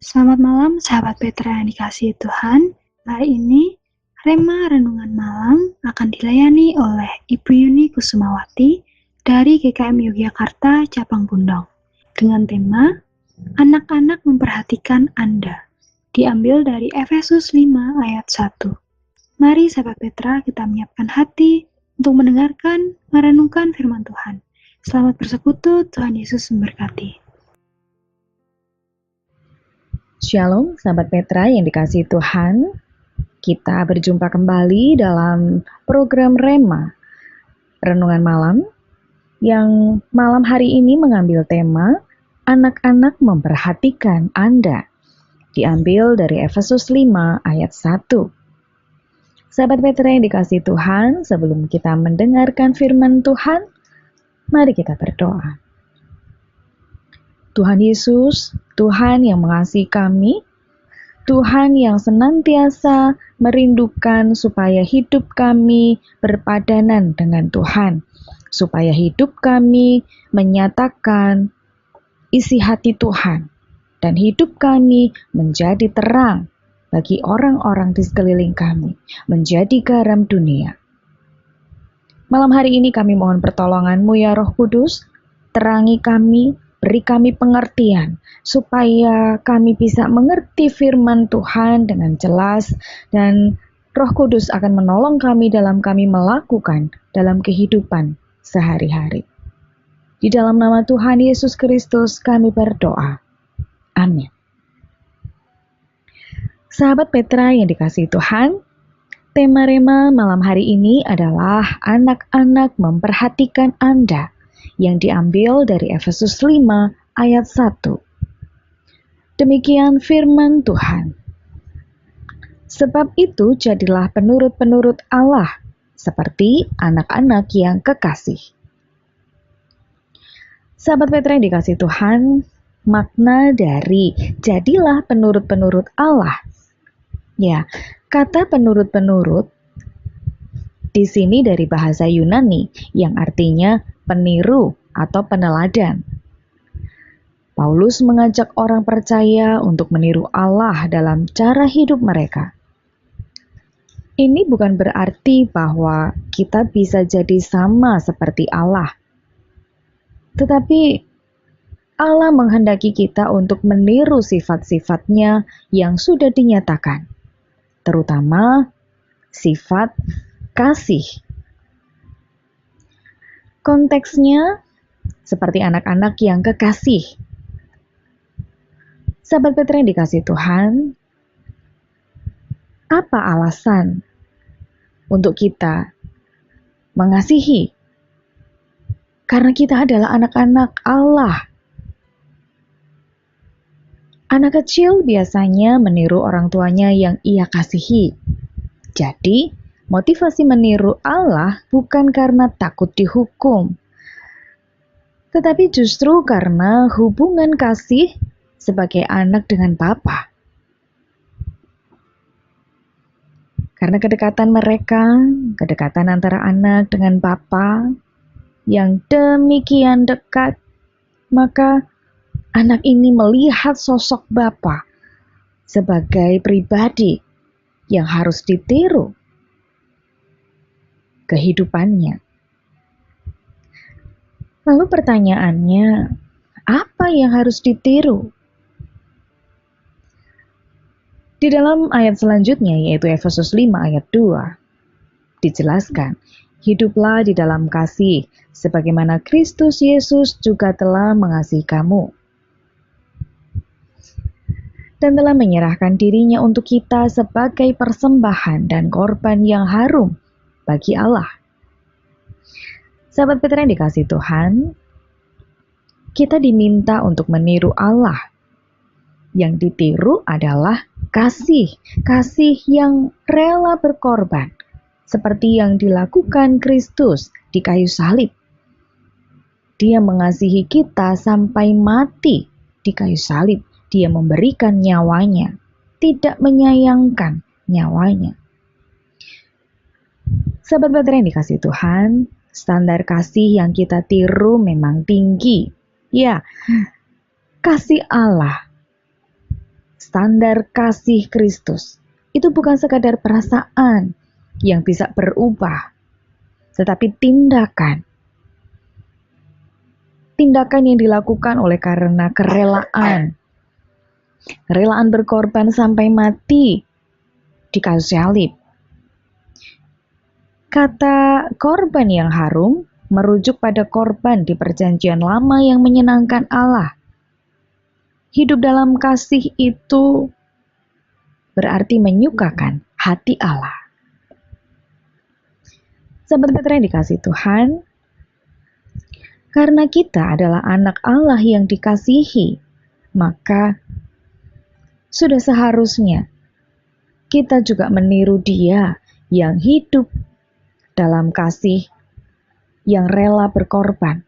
Selamat malam sahabat Petra yang dikasihi Tuhan. Hari ini Rema Renungan Malam akan dilayani oleh Ibu Yuni Kusumawati dari GKM Yogyakarta Cabang Bundong dengan tema Anak-anak memperhatikan Anda, diambil dari Efesus 5 ayat 1. Mari sahabat Petra kita menyiapkan hati untuk mendengarkan, merenungkan firman Tuhan. Selamat bersekutu, Tuhan Yesus memberkati. Shalom sahabat Petra yang dikasihi Tuhan. Kita berjumpa kembali dalam program Rema Renungan Malam yang malam hari ini mengambil tema Anak-anak memperhatikan Anda, diambil dari Efesus 5 ayat 1. Sahabat Petra yang dikasihi Tuhan, sebelum kita mendengarkan firman Tuhan, mari kita berdoa. Tuhan Yesus, Tuhan yang mengasihi kami, Tuhan yang senantiasa merindukan supaya hidup kami berpadanan dengan Tuhan, supaya hidup kami menyatakan isi hati Tuhan, dan hidup kami menjadi terang bagi orang-orang di sekeliling kami, menjadi garam dunia. Malam hari ini kami mohon pertolongan-Mu ya Roh Kudus, terangi kami, beri kami pengertian, supaya kami bisa mengerti firman Tuhan dengan jelas, dan Roh Kudus akan menolong kami dalam kami melakukan dalam kehidupan sehari-hari. Di dalam nama Tuhan Yesus Kristus kami berdoa. Amin. Sahabat Petra yang dikasihi Tuhan, tema Rema malam hari ini adalah anak-anak memperhatikan Anda, yang diambil dari Efesus 5 ayat 1. Demikian firman Tuhan. Sebab itu jadilah penurut-penurut Allah, seperti anak-anak yang kekasih. Sahabat Petra yang dikasihi Tuhan, makna dari jadilah penurut-penurut Allah. Ya, kata penurut-penurut di sini dari bahasa Yunani yang artinya peniru atau peneladan. Paulus mengajak orang percaya untuk meniru Allah dalam cara hidup mereka. Ini bukan berarti bahwa kita bisa jadi sama seperti Allah. Tetapi Allah menghendaki kita untuk meniru sifat-sifatnya yang sudah dinyatakan, terutama sifat kasih. Konteksnya seperti anak-anak yang kekasih. Sahabat Petra yang dikasihi Tuhan, apa alasan untuk kita mengasihi? Karena kita adalah anak-anak Allah. Anak kecil biasanya meniru orang tuanya yang ia kasihi. Jadi, motivasi meniru Allah bukan karena takut dihukum, tetapi justru karena hubungan kasih sebagai anak dengan Bapa. Karena kedekatan mereka, kedekatan antara anak dengan Bapa yang demikian dekat, maka anak ini melihat sosok Bapa sebagai pribadi yang harus ditiru kehidupannya. Lalu pertanyaannya, apa yang harus ditiru? Di dalam ayat selanjutnya, yaitu Efesus 5 ayat 2, dijelaskan, hiduplah di dalam kasih, sebagaimana Kristus Yesus juga telah mengasihi kamu, dan telah menyerahkan dirinya untuk kita sebagai persembahan dan korban yang harum bagi Allah. Sahabat Petra yang dikasihi Tuhan, kita diminta untuk meniru Allah. Yang ditiru adalah kasih yang rela berkorban, seperti yang dilakukan Kristus di kayu salib. Dia mengasihi kita sampai mati di kayu salib. Dia memberikan nyawanya, tidak menyayangkan nyawanya. Sahabat Petra yang dikasihi Tuhan, standar kasih yang kita tiru memang tinggi. Ya, kasih Allah standar kasih Kristus itu bukan sekadar perasaan yang bisa berubah, tetapi tindakan. Tindakan yang dilakukan oleh karena kerelaan. Kerelaan berkorban sampai mati di kayu salib. Kata korban yang harum merujuk pada korban di perjanjian lama yang menyenangkan Allah. Hidup dalam kasih itu berarti menyukakan hati Allah. Sahabat Petra yang dikasihi Tuhan, karena kita adalah anak Allah yang dikasihi, maka sudah seharusnya kita juga meniru Dia yang hidup dalam kasih, yang rela berkorban,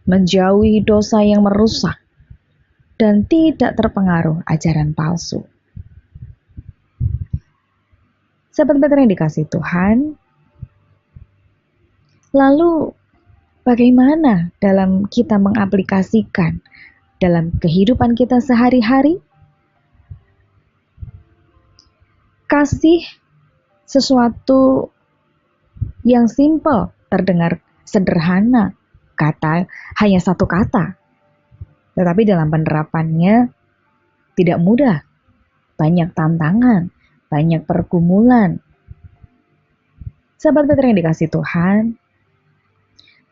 menjauhi dosa yang merusak, dan tidak terpengaruh ajaran palsu. Sahabat Petra yang dikasihi Tuhan, lalu bagaimana dalam kita mengaplikasikan dalam kehidupan kita sehari-hari? Kasih sesuatu yang simpel, terdengar sederhana, hanya satu kata. Tetapi dalam penerapannya tidak mudah, banyak tantangan, banyak pergumulan. Sahabat Petra yang dikasihi Tuhan,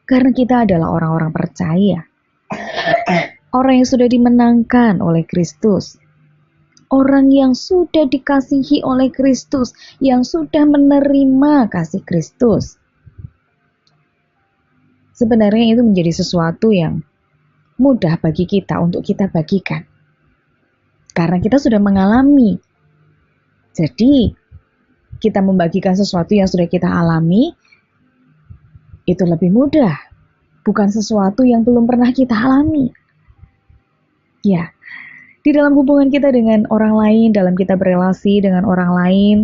karena kita adalah orang-orang percaya, orang yang sudah dimenangkan oleh Kristus, orang yang sudah dikasihi oleh Kristus, yang sudah menerima kasih Kristus. Sebenarnya itu menjadi sesuatu yang mudah bagi kita untuk kita bagikan. Karena kita sudah mengalami. Jadi, kita membagikan sesuatu yang sudah kita alami, itu lebih mudah. Bukan sesuatu yang belum pernah kita alami. Ya, di dalam hubungan kita dengan orang lain, dalam kita berelasi dengan orang lain,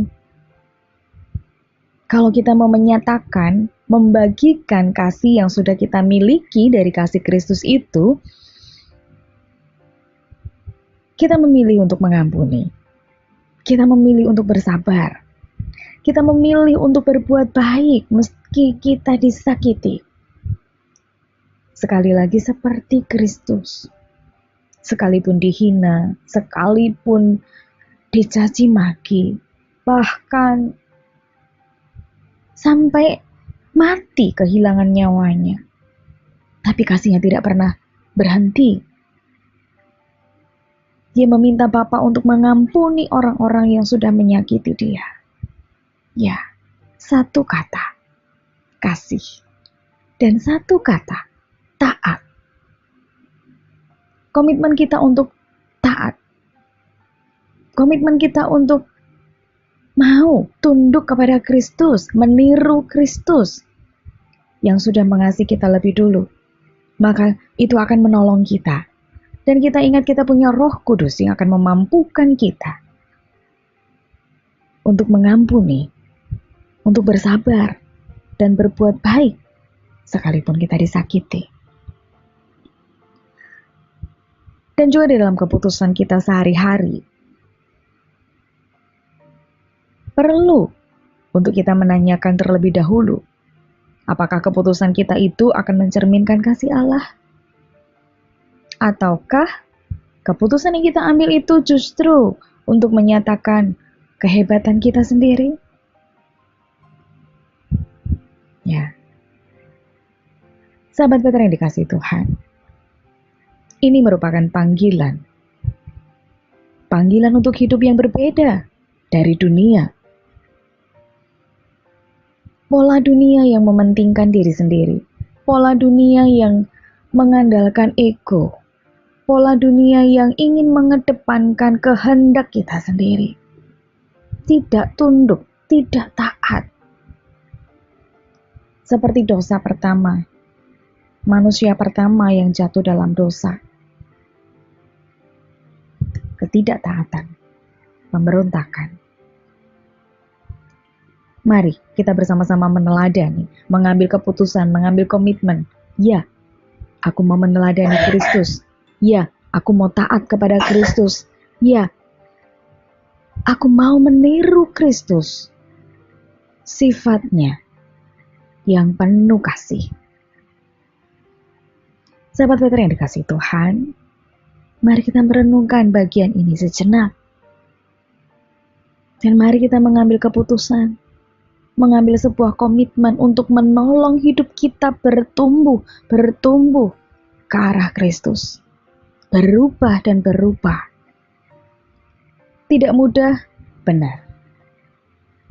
kalau kita mau menyatakan, membagikan kasih yang sudah kita miliki dari kasih Kristus itu, kita memilih untuk mengampuni. Kita memilih untuk bersabar. Kita memilih untuk berbuat baik meski kita disakiti. Sekali lagi seperti Kristus. Sekalipun dihina, sekalipun dicaci maki, bahkan sampai mati kehilangan nyawanya. Tapi kasihnya tidak pernah berhenti. Dia meminta Bapa untuk mengampuni orang-orang yang sudah menyakiti dia. Ya, satu kata, kasih. Dan satu kata, taat. Komitmen kita untuk taat. Komitmen kita untuk mau tunduk kepada Kristus, meniru Kristus yang sudah mengasihi kita lebih dulu. Maka itu akan menolong kita. Dan kita ingat kita punya Roh Kudus yang akan memampukan kita untuk mengampuni, untuk bersabar, dan berbuat baik sekalipun kita disakiti. Dan juga di dalam keputusan kita sehari-hari, perlu untuk kita menanyakan terlebih dahulu, apakah keputusan kita itu akan mencerminkan kasih Allah? Ataukah keputusan yang kita ambil itu justru untuk menyatakan kehebatan kita sendiri? Ya, sahabat Petra yang dikasihi Tuhan, ini merupakan panggilan. Panggilan untuk hidup yang berbeda dari dunia. Pola dunia yang mementingkan diri sendiri. Pola dunia yang mengandalkan ego. Pola dunia yang ingin mengedepankan kehendak kita sendiri. Tidak tunduk, tidak taat. Seperti dosa pertama. Manusia pertama yang jatuh dalam dosa. Ketidaktaatan, pemberontakan. Mari kita bersama-sama meneladani, mengambil keputusan, mengambil komitmen. Ya, aku mau meneladani Kristus. Ya, aku mau taat kepada Kristus. Ya, aku mau meniru Kristus, sifatnya yang penuh kasih. Sahabat Petra yang dikasihi Tuhan, mari kita merenungkan bagian ini sejenak. Dan mari kita mengambil keputusan, mengambil sebuah komitmen untuk menolong hidup kita bertumbuh ke arah Kristus. Berubah dan berubah. Tidak mudah, benar.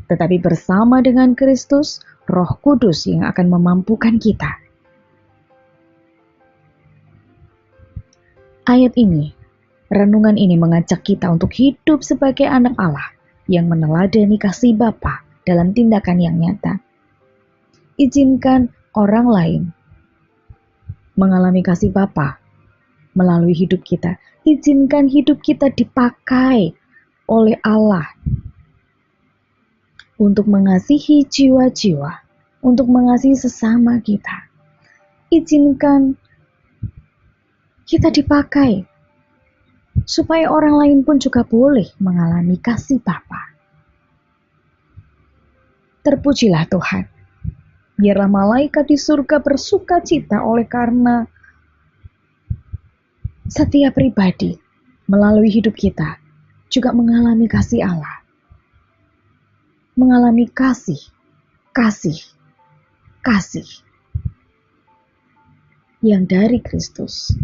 Tetapi bersama dengan Kristus, Roh Kudus yang akan memampukan kita. Ayat ini, renungan ini mengajak kita untuk hidup sebagai anak Allah yang meneladani kasih Bapa dalam tindakan yang nyata. Izinkan orang lain mengalami kasih Bapa melalui hidup kita. Izinkan hidup kita dipakai oleh Allah untuk mengasihi jiwa-jiwa, untuk mengasihi sesama kita. Izinkan kita dipakai supaya orang lain pun juga boleh mengalami kasih Bapa. Terpujilah Tuhan. Biarlah malaikat di surga bersuka cita oleh karena setiap pribadi melalui hidup kita juga mengalami kasih Allah. Mengalami kasih yang dari Kristus.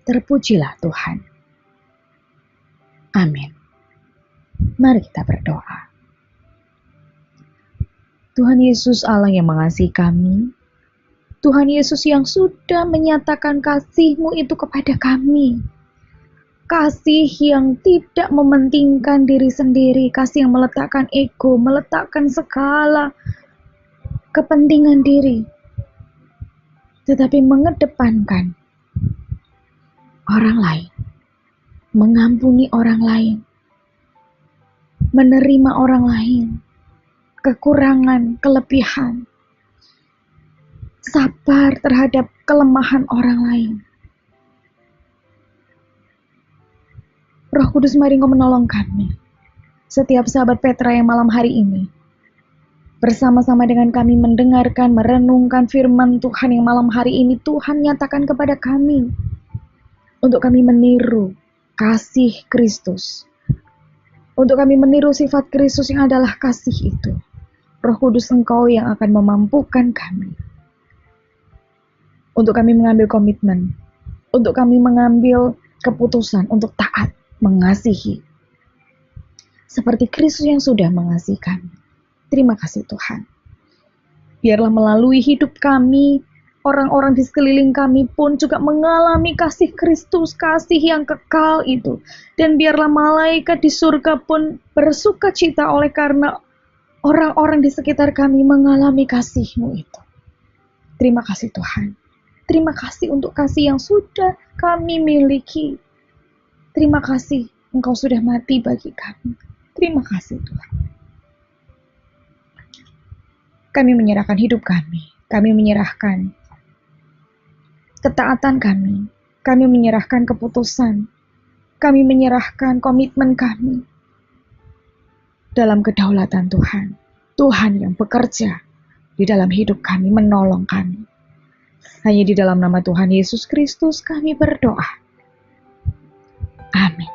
Terpujilah Tuhan. Amin. Mari kita berdoa. Tuhan Yesus Allah yang mengasihi kami, Tuhan Yesus yang sudah menyatakan kasih-Mu itu kepada kami. Kasih yang tidak mementingkan diri sendiri, kasih yang meletakkan ego, meletakkan segala kepentingan diri, tetapi mengedepankan orang lain, mengampuni orang lain, menerima orang lain, kekurangan, kelebihan, sabar terhadap kelemahan orang lain. Roh Kudus, mari Engkau menolong kami. Setiap sahabat Petra yang malam hari ini bersama-sama dengan kami mendengarkan, merenungkan firman Tuhan yang malam hari ini Tuhan nyatakan kepada kami untuk kami meniru kasih Kristus, untuk kami meniru sifat Kristus yang adalah kasih itu. Roh Kudus, Engkau yang akan memampukan kami untuk kami mengambil komitmen, untuk kami mengambil keputusan untuk taat, mengasihi seperti Kristus yang sudah mengasihi kami. Terima kasih Tuhan. Biarlah melalui hidup kami, orang-orang di sekeliling kami pun juga mengalami kasih Kristus, kasih yang kekal itu. Dan biarlah malaikat di surga pun bersuka cita oleh karena orang-orang di sekitar kami mengalami kasih-Mu itu. Terima kasih Tuhan. Terima kasih untuk kasih yang sudah kami miliki. Terima kasih Engkau sudah mati bagi kami. Terima kasih Tuhan. Kami menyerahkan hidup kami. Kami menyerahkan ketaatan kami menyerahkan keputusan, kami menyerahkan komitmen kami dalam kedaulatan Tuhan. Tuhan yang bekerja di dalam hidup kami, menolong kami. Hanya di dalam nama Tuhan Yesus Kristus kami berdoa. Amin.